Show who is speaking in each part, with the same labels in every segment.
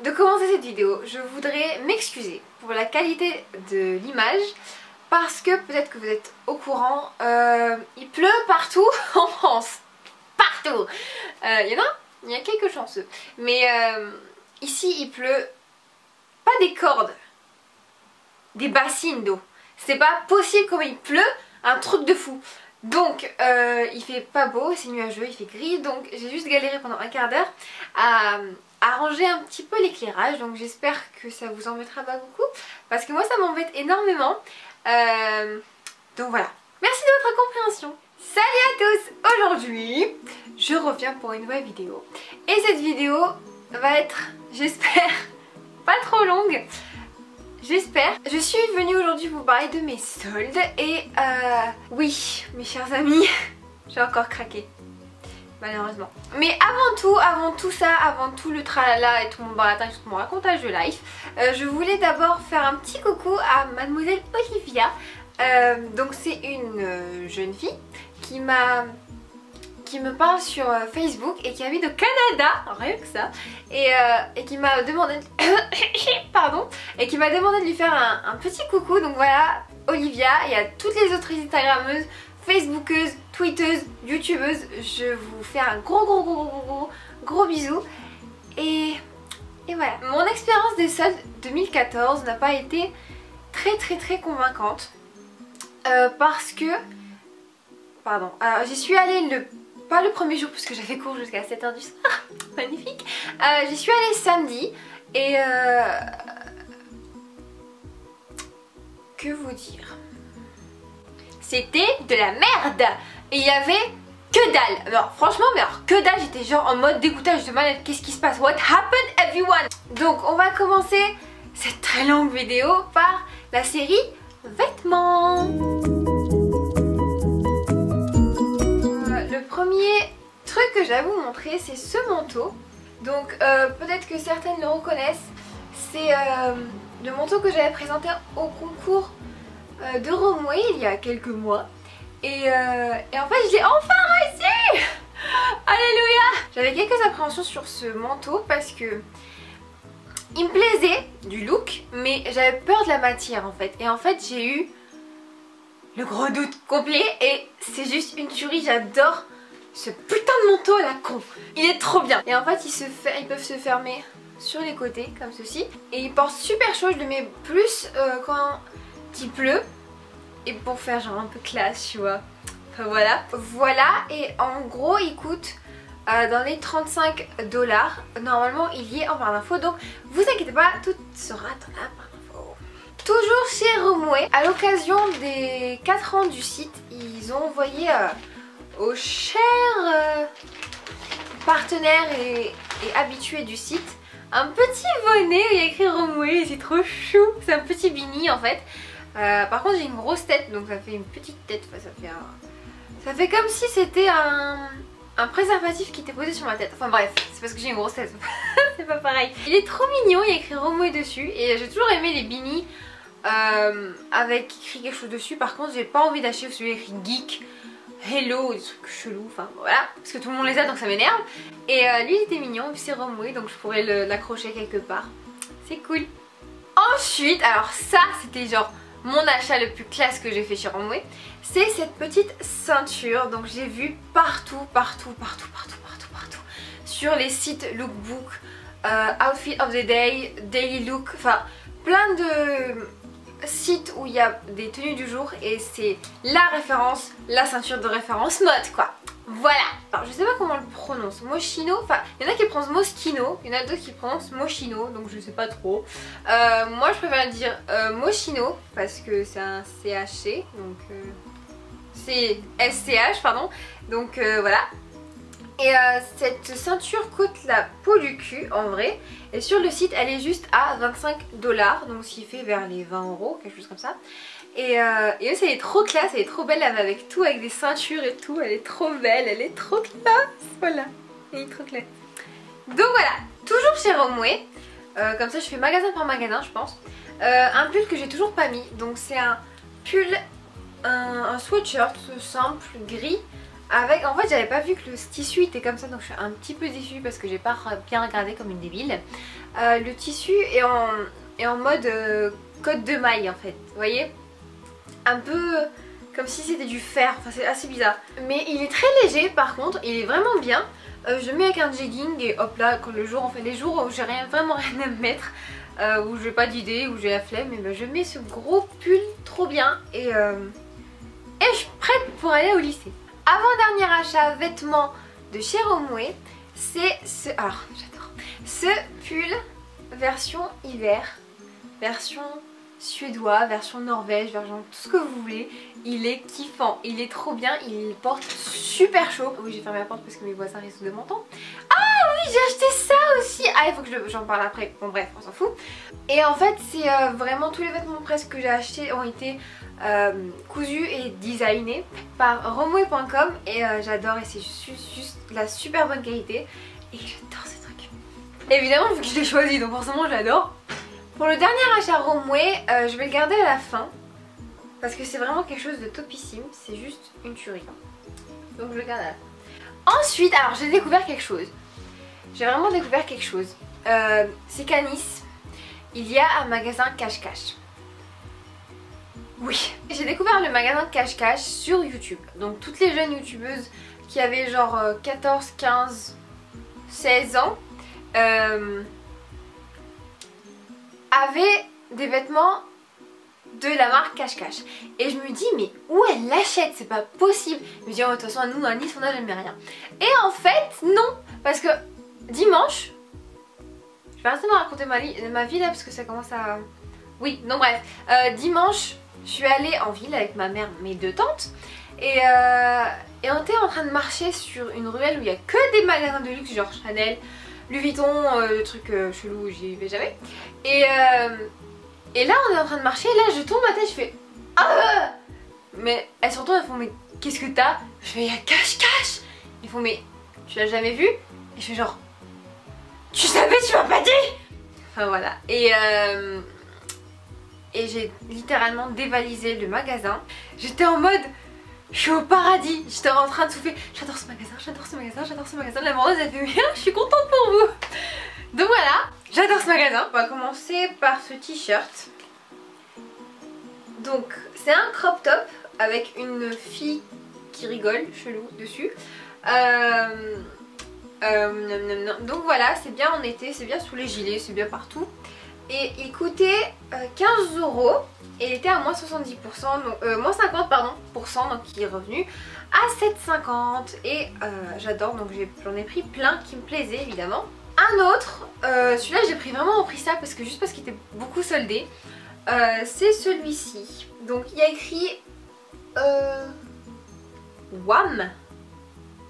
Speaker 1: de commencer cette vidéo, je voudrais m'excuser pour la qualité de l'image parce que peut-être que vous êtes au courant, il pleut partout en France. Partout. Il y a quelques chanceux. Mais ici il pleut pas des cordes, des bassines d'eau. C'est pas possible comme il pleut, un truc de fou. Donc il fait pas beau, c'est nuageux, il fait gris, donc j'ai juste galéré pendant un quart d'heure à ranger un petit peu l'éclairage. Donc j'espère que ça vous embêtera pas beaucoup parce que moi ça m'embête énormément. Donc voilà, merci de votre compréhension. Salut à tous, aujourd'hui je reviens pour une nouvelle vidéo et cette vidéo va être, j'espère, pas trop longue. J'espère. Je suis venue aujourd'hui vous parler de mes soldes et oui mes chers amis, j'ai encore craqué malheureusement. Mais avant tout ça, avant tout le tralala et tout mon baratin, tout mon racontage de life, je voulais d'abord faire un petit coucou à mademoiselle Olivia. Donc c'est une jeune fille qui me parle sur Facebook et qui habite au Canada, rien que ça, et qui m'a demandé pardon, et qui m'a demandé de lui faire un petit coucou. Donc voilà, Olivia, il y a toutes les autres Instagrammeuses, Facebookeuses, Tweeteuses, YouTubeuses, je vous fais un gros bisou. Et voilà, mon expérience des soldes 2014 n'a pas été très convaincante parce que, pardon, alors j'y suis allée pas le premier jour puisque j'avais cours jusqu'à 7 h du soir, magnifique. J'y suis allée samedi et que vous dire, c'était de la merde et il y avait que dalle. Alors franchement, mais alors que dalle, j'étais genre en mode dégoûtage de manette, qu'est-ce qui se passe, what happened everyone. Donc on va commencer cette très longue vidéo par la série vêtements. Le premier truc que j'ai à vous montrer, c'est ce manteau. Donc peut-être que certaines le reconnaissent. C'est le manteau que j'avais présenté au concours de Romway il y a quelques mois. Et en fait je l'ai enfin réussi. Alléluia. J'avais quelques appréhensions sur ce manteau parce que il me plaisait du look, mais j'avais peur de la matière en fait. Et en fait j'ai eu le gros doute complet et c'est juste une tuerie. J'adore ce putain de manteau à la con, il est trop bien. Et en fait ils peuvent se fermer sur les côtés comme ceci et il porte super chaud. Je le mets plus quand il pleut et pour faire genre un peu classe, tu vois. Enfin voilà, et en gros il coûte dans les 35 $. Normalement il y est en barre d'infos, donc vous inquiétez pas, tout sera dans la barre d'infos. Toujours chez Romway, à l'occasion des 4 ans du site, ils ont envoyé aux chers partenaires et habitués du site un petit bonnet où il y a écrit Romway, c'est trop chou, c'est un petit beanie en fait. Par contre j'ai une grosse tête, donc ça fait une petite tête, enfin, ça fait comme si c'était un préservatif qui était posé sur ma tête. Enfin bref, c'est parce que j'ai une grosse tête, c'est pas pareil. Il est trop mignon, il y a écrit Romway dessus et j'ai toujours aimé les beanies avec écrit quelque chose dessus. Par contre j'ai pas envie d'acheter celui écrit geek, hello, des trucs chelous, enfin voilà, parce que tout le monde les a donc ça m'énerve. Et lui il était mignon, c'est Romway donc je pourrais l'accrocher quelque part, c'est cool. Ensuite, alors ça c'était genre mon achat le plus classe que j'ai fait chez Romway, c'est cette petite ceinture. Donc j'ai vu partout sur les sites lookbook, outfit of the day, daily look, enfin plein de sites où il y a des tenues du jour et c'est la référence, la ceinture de référence mode quoi. Voilà. Alors je sais pas comment on le prononce, Moschino, enfin il y en a qui prononcent Moschino, il y en a d'autres qui prononcent Moschino, donc je sais pas trop. Moi je préfère dire Moschino parce que c'est un CHC, donc c'est SCH pardon, donc voilà. Et cette ceinture coûte la peau du cul en vrai, et sur le site elle est juste à 25 $, donc ce qui fait vers les 20 €, quelque chose comme ça. Et elle est trop classe, elle est trop belle, elle va avec tout, avec des ceintures et tout, elle est trop belle, elle est trop classe, voilà, elle est trop classe. Donc voilà, toujours chez Romway, comme ça je fais magasin par magasin je pense. Un pull que j'ai toujours pas mis, donc c'est un pull, un sweatshirt simple, gris, avec, en fait j'avais pas vu que le tissu était comme ça, donc je suis un petit peu déçue parce que j'ai pas bien regardé comme une débile. Le tissu est en mode côte de maille en fait, vous voyez, un peu comme si c'était du fer, enfin c'est assez bizarre. Mais il est très léger par contre, il est vraiment bien. Je le mets avec un jegging et hop là, quand le jour, en fait les jours où j'ai vraiment rien à me mettre, où j'ai pas d'idée, où j'ai la flemme, et ben je mets ce gros pull trop bien et je suis prête pour aller au lycée. Avant-dernier achat vêtements de chez Romwe, c'est ce... Alors, j'adore. Ce pull version hiver, version suédois, version Norvège, version tout ce que vous voulez. Il est kiffant, il est trop bien, il porte super chaud. Oui, j'ai fermé la porte parce que mes voisins risquent de m'entendre. Ah oui, j'ai acheté ça aussi. Ah, il faut que j'en parle après. Bon bref, on s'en fout. Et en fait, c'est vraiment tous les vêtements presque que j'ai achetés ont été cousus et designés par romwe.com et j'adore, et c'est juste la super bonne qualité et j'adore ce truc. Évidemment, vu que je l'ai choisi, donc forcément j'adore. Pour le dernier achat Romwe, je vais le garder à la fin parce que c'est vraiment quelque chose de topissime, c'est juste une tuerie. Donc je le garde à la fin. Ensuite, alors j'ai découvert quelque chose. J'ai vraiment découvert quelque chose. C'est qu'à Nice, il y a un magasin cache-cache. Oui, j'ai découvert le magasin cache-cache sur YouTube. Donc toutes les jeunes youtubeuses qui avaient genre 14, 15, 16 ans avaient des vêtements de la marque cache-cache. Et je me dis mais où elle l'achète? C'est pas possible. Je me dis oh, de toute façon nous à Nice on n'a jamais rien. Et en fait non, parce que dimanche, je vais arrêter de raconter ma vie là parce que ça commence à... Oui, non bref, dimanche je suis allée en ville avec ma mère, mes deux tantes, et on était en train de marcher sur une ruelle où il y a que des magasins de luxe, genre Chanel, Louis Vuitton, le truc chelou où j'y vais jamais. Et là on est en train de marcher, et là je tourne ma tête, je fais ah! Mais elles se retournent, elles font mais qu'est-ce que t'as? Je fais il y a cache-cache. Ils font mais tu l'as jamais vu? Et je fais genre tu savais, tu m'as pas dit? Enfin voilà. Et j'ai littéralement dévalisé le magasin. J'étais en mode, je suis au paradis. J'étais en train de souffler, j'adore ce magasin, j'adore ce magasin, j'adore ce magasin. La vendeuse elle fait bien, je suis contente pour vous. Donc voilà, j'adore ce magasin. On va commencer par ce t-shirt. Donc c'est un crop top avec une fille qui rigole, chelou, dessus. Donc voilà, c'est bien en été, c'est bien sous les gilets, c'est bien partout. Et il coûtait 15 € et il était à moins 70%, donc moins 50 pardon, donc il est revenu à 7,50 et j'adore, donc j'en ai pris plein qui me plaisaient évidemment. Un autre, celui-là j'ai pris vraiment au prix ça parce que juste parce qu'il était beaucoup soldé, c'est celui-ci. Donc il y a écrit WAM.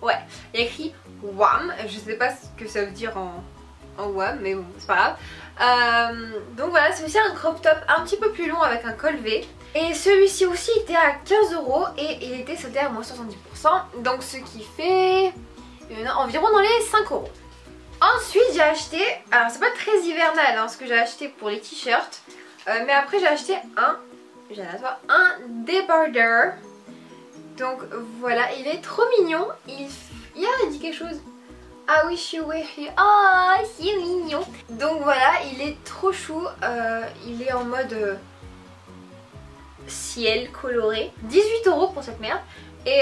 Speaker 1: Ouais, il y a écrit WAM, je sais pas ce que ça veut dire en WAM, mais bon, c'est pas grave. Donc voilà, c'est aussi un crop top un petit peu plus long avec un col V. Et celui-ci aussi était à 15 € et il était soldé à moins 70%, donc ce qui fait environ dans les 5 €. Ensuite j'ai acheté, alors c'est pas très hivernal hein, ce que j'ai acheté pour les t-shirts, mais après j'ai acheté un débardeur. Donc voilà, il est trop mignon, il dit quelque chose. Ah oui, oh c'est mignon. Donc voilà, il est trop chou, il est en mode ciel coloré. 18 € pour cette merde. Et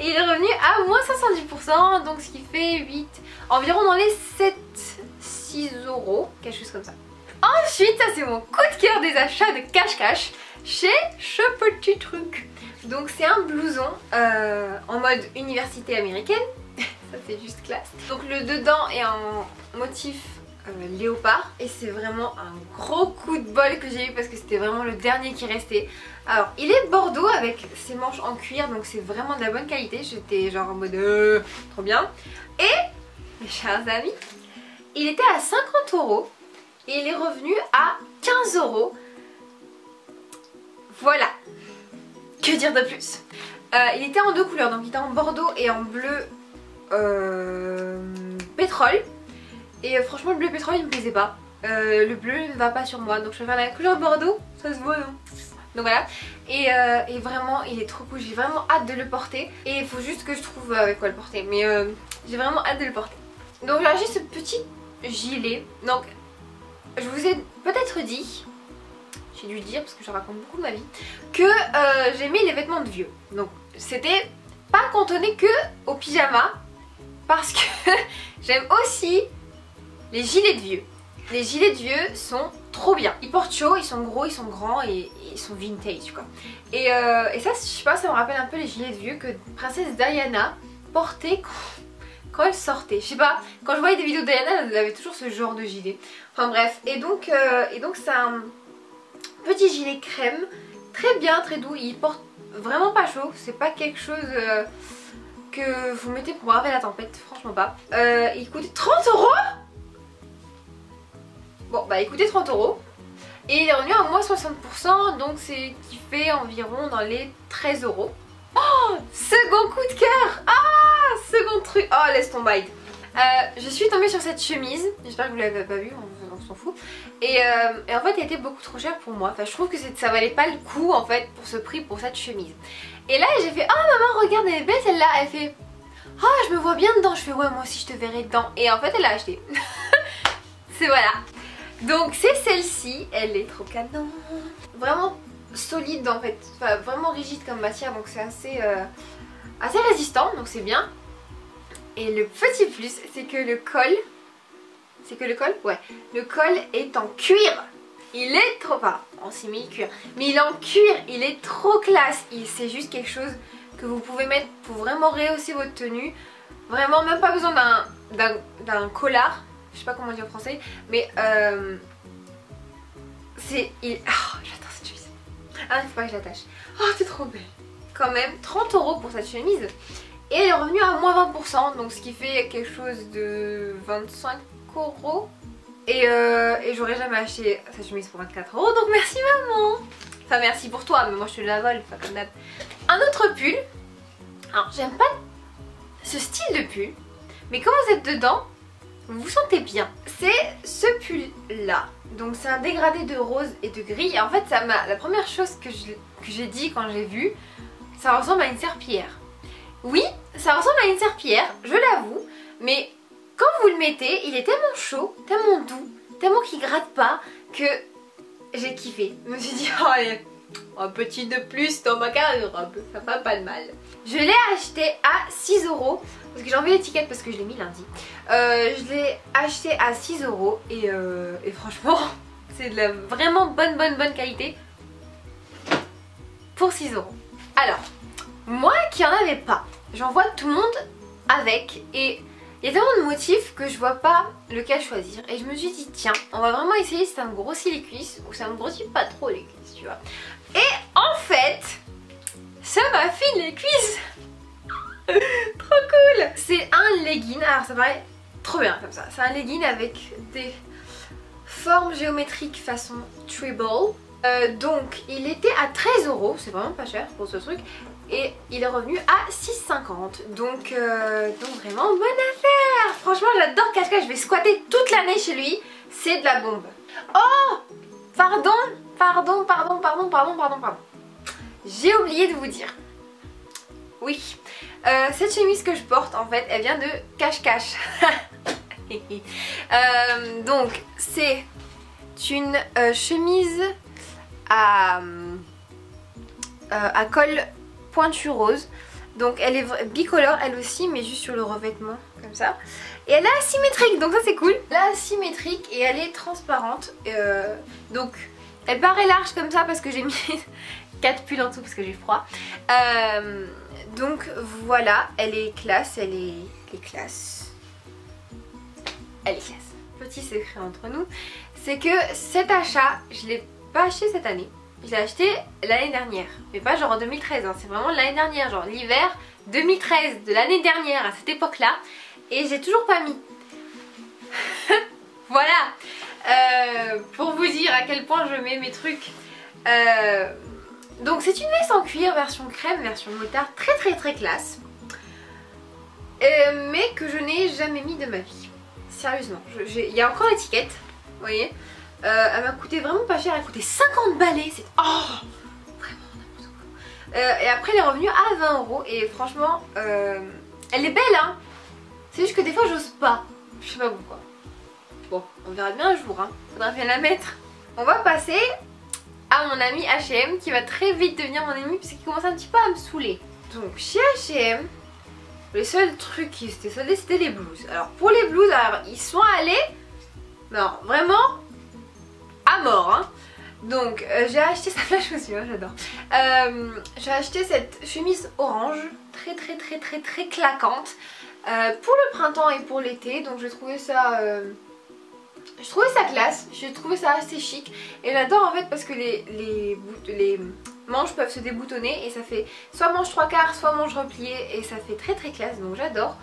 Speaker 1: il est revenu à moins 70%, donc ce qui fait environ dans les 6 €, quelque chose comme ça. Ensuite, ça c'est mon coup de cœur des achats de cache-cache chez Ce Petit Truc. Donc c'est un blouson en mode université américaine. Ça c'est juste classe. Donc le dedans est en motif léopard et c'est vraiment un gros coup de bol que j'ai eu parce que c'était vraiment le dernier qui restait. Alors il est bordeaux avec ses manches en cuir, donc c'est vraiment de la bonne qualité. J'étais genre en mode trop bien. Et mes chers amis, il était à 50 € et il est revenu à 15 €. Voilà. Que dire de plus? Il était en deux couleurs, donc il était en bordeaux et en bleu pétrole. Et franchement le bleu pétrole il me plaisait pas. Le bleu ne va pas sur moi, donc je vais faire la couleur bordeaux, ça se voit non? Donc voilà, et vraiment il est trop cool, j'ai vraiment hâte de le porter. Et il faut juste que je trouve avec quoi le porter, mais j'ai vraiment hâte de le porter. Donc là j'ai ce petit gilet, donc je vous ai peut-être dit, j'ai dû dire parce que je raconte beaucoup de ma vie, que j'ai mis les vêtements de vieux. Donc c'était pas cantonné que au pyjama, parce que j'aime aussi les gilets de vieux. Les gilets de vieux sont trop bien. Ils portent chaud, ils sont gros, ils sont grands et ils sont vintage quoi. Et ça, je sais pas, ça me rappelle un peu les gilets de vieux que Princesse Diana portait quand elle sortait. Je sais pas, quand je voyais des vidéos de Diana, elle avait toujours ce genre de gilet. Enfin bref, et donc c'est un petit gilet crème, très bien, très doux. Il porte vraiment pas chaud, c'est pas quelque chose que vous mettez pour braver la tempête, franchement pas. Il coûte 30 €. Bon bah il coûtait 30 € et il est revenu à moins 60%, donc c'est qui fait environ dans les 13 €. Oh, second coup de cœur. Ah, second truc. Oh, laisse tomber. Je suis tombée sur cette chemise, j'espère que vous l'avez pas vue, on s'en fout. Et en fait elle était beaucoup trop chère pour moi, enfin je trouve que ça valait pas le coup en fait pour ce prix pour cette chemise. Et là j'ai fait, oh maman regarde elle est belle celle-là, elle fait, oh je me vois bien dedans, je fais ouais moi aussi je te verrai dedans. Et en fait elle l'a acheté. C'est voilà. Donc c'est celle-ci, elle est trop canon. Vraiment solide en fait, enfin vraiment rigide comme matière, donc c'est assez résistant, donc c'est bien. Et le petit plus, c'est que le col, ouais, le col est en cuir. Il est trop, enfin en simili-cuir, mais il est en cuir, il est trop classe. C'est juste quelque chose que vous pouvez mettre pour vraiment rehausser votre tenue. Vraiment même pas besoin d'un collar. Je sais pas comment dire en français, mais c'est... Oh, j'adore cette chemise. Ah, il faut pas que je l'attache. Oh, c'est trop belle. Quand même, 30 € pour cette chemise. Et elle est revenue à moins 20%, donc ce qui fait quelque chose de 25 €. Et j'aurais jamais acheté cette chemise pour 24 €, donc merci maman. Enfin merci pour toi, mais moi je te la vole, enfin comme d'hab. Un autre pull. Alors j'aime pas ce style de pull, mais quand vous êtes dedans, vous vous sentez bien. C'est ce pull là, donc c'est un dégradé de rose et de gris. Et en fait la première chose que j'ai dit quand j'ai vu, ça ressemble à une serpillière. Oui, ça ressemble à une serpillière, je l'avoue, mais quand vous le mettez, il est tellement chaud, tellement doux, tellement qu'il gratte pas, que j'ai kiffé. Je me suis dit, oh allez, un petit de plus dans ma garde-robe, ça va pas de mal. Je l'ai acheté à 6 €, parce que j'ai enlevé l'étiquette parce que je l'ai mis lundi. Je l'ai acheté à 6 € et franchement, c'est de la vraiment bonne qualité pour 6 €. Alors, moi qui en avais pas, j'en vois tout le monde avec et il y a tellement de motifs que je vois pas lequel choisir. Et je me suis dit tiens, on va vraiment essayer si ça me grossit les cuisses ou ça me grossit pas trop les cuisses, tu vois. Et en fait, ça m'affine les cuisses. Trop cool. C'est un legging, alors ça paraît trop bien comme ça. C'est un legging avec des formes géométriques façon treble. Donc il était à 13 €, c'est vraiment pas cher pour ce truc. Et il est revenu à 6,50 €. Donc vraiment bonne affaire. Franchement j'adore cache-cache, je vais squatter toute l'année chez lui. C'est de la bombe. Oh pardon. J'ai oublié de vous dire. Oui, cette chemise que je porte en fait elle vient de cache-cache. Donc c'est une chemise à col pointu rose. Donc elle est bicolore elle aussi, mais juste sur le revêtement comme ça. Et elle est asymétrique, donc ça c'est cool. Elle est asymétrique et elle est transparente. Donc elle paraît large comme ça parce que j'ai mis 4 pulls en dessous parce que j'ai froid. Donc voilà, elle est classe, elle est classe. Elle est classe. Petit secret entre nous, c'est que cet achat, je l'ai pas acheté cette année. Je l'ai acheté l'année dernière, mais pas genre en 2013, hein. C'est vraiment l'année dernière, genre l'hiver 2013 de l'année dernière à cette époque là, et j'ai toujours pas mis. Voilà, pour vous dire à quel point je mets mes trucs. Donc c'est une veste en cuir version crème, version motard, très classe, mais que je n'ai jamais mis de ma vie. Sérieusement, il y a encore l'étiquette, vous voyez. Elle m'a coûté vraiment pas cher, elle a coûté 50 balais, c'est... Oh Et après elle est revenue à 20 € et franchement elle est belle hein. C'est juste que des fois j'ose pas. Je sais pas pourquoi. Bon, on verra bien un jour hein. Faudra bien la mettre. On va passer à mon ami H&M qui va très vite devenir mon ami parce qu'il commence un petit peu à me saouler. Donc chez H&M, les seuls trucs qui étaient soldés c'était les blouses. Alors pour les blouses, alors, ils sont allés, non vraiment à mort hein. Donc j'ai acheté sa flash aussi, hein, j'adore. J'ai acheté cette chemise orange très claquante pour le printemps et pour l'été. Donc j'ai trouvé ça classe, j'ai trouvé ça assez chic et j'adore en fait parce que les manches peuvent se déboutonner et ça fait soit manche 3/4 soit manche repliée et ça fait très classe, donc j'adore.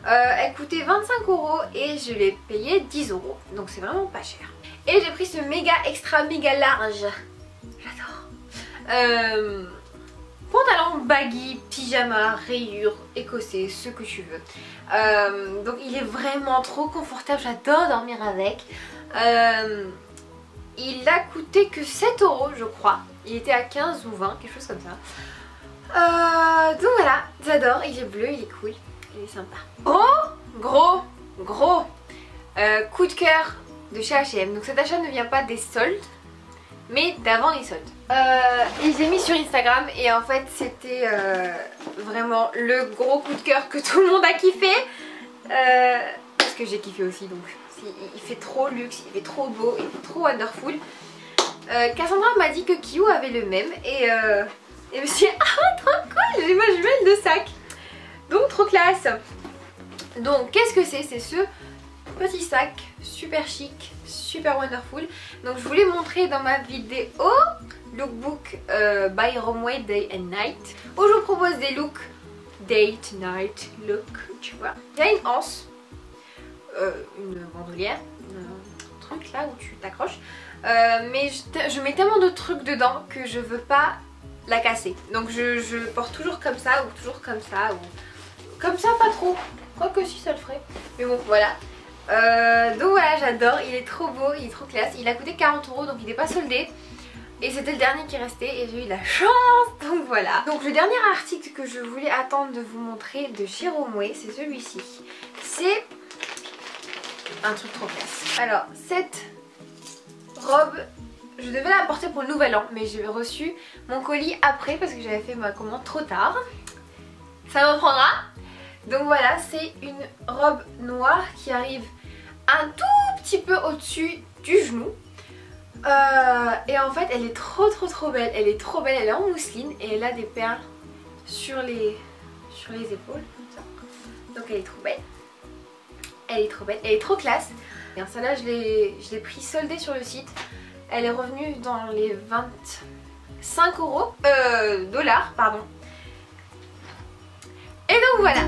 Speaker 1: Elle coûtait 25 € et je l'ai payé 10 €, donc c'est vraiment pas cher. Et j'ai pris ce méga extra méga large, j'adore. Pantalon baggy, pyjama, rayures, écossais, ce que tu veux. Donc il est vraiment trop confortable, j'adore dormir avec. Il a coûté que 7 € je crois. Il était à 15 ou 20, quelque chose comme ça. Donc voilà, j'adore, il est bleu, il est cool, il est sympa. Gros coup de cœur de chez H&M. Donc cet achat ne vient pas des soldes, mais d'avant les soldes. Et j'ai mis sur Instagram et en fait c'était vraiment le gros coup de cœur que tout le monde a kiffé. Parce que j'ai kiffé aussi, donc il fait trop luxe, il fait trop beau, il fait trop wonderful. Cassandra m'a dit que Kiyu avait le même et je me suis dit ah trop cool, j'ai ma jumelle de sac. Donc trop classe. Donc qu'est-ce que c'est? C'est ce petit sac super chic, super wonderful. Donc je voulais montrer dans ma vidéo lookbook by Romwe Day and Night où je vous propose des looks date night look, tu vois. Il y a une anse, une bandoulière, un truc là où tu t'accroches, mais je mets tellement de trucs dedans que je veux pas la casser. Donc je porte toujours comme ça ou toujours comme ça ou comme ça pas trop. Quoique si ça le ferait. Mais bon voilà. Donc voilà, j'adore, il est trop beau, il est trop classe. Il a coûté 40 € donc il n'est pas soldé. Et c'était le dernier qui restait et j'ai eu la chance, donc voilà. Donc le dernier article que je voulais attendre de vous montrer de chez Romwe, c'est celui-ci. C'est un truc trop classe. Alors cette robe, je devais la porter pour le nouvel an, mais j'ai reçu mon colis après parce que j'avais fait ma commande trop tard. Ça me prendra. Donc voilà, c'est une robe noire qui arrive un tout petit peu au-dessus du genou. Et en fait elle est trop belle, elle est trop belle, elle est en mousseline et elle a des perles sur les épaules comme ça. Donc elle est trop belle, elle est trop belle, elle est trop classe. Et celle-là je l'ai pris soldée sur le site, elle est revenue dans les 25 €, dollars pardon. Et donc voilà.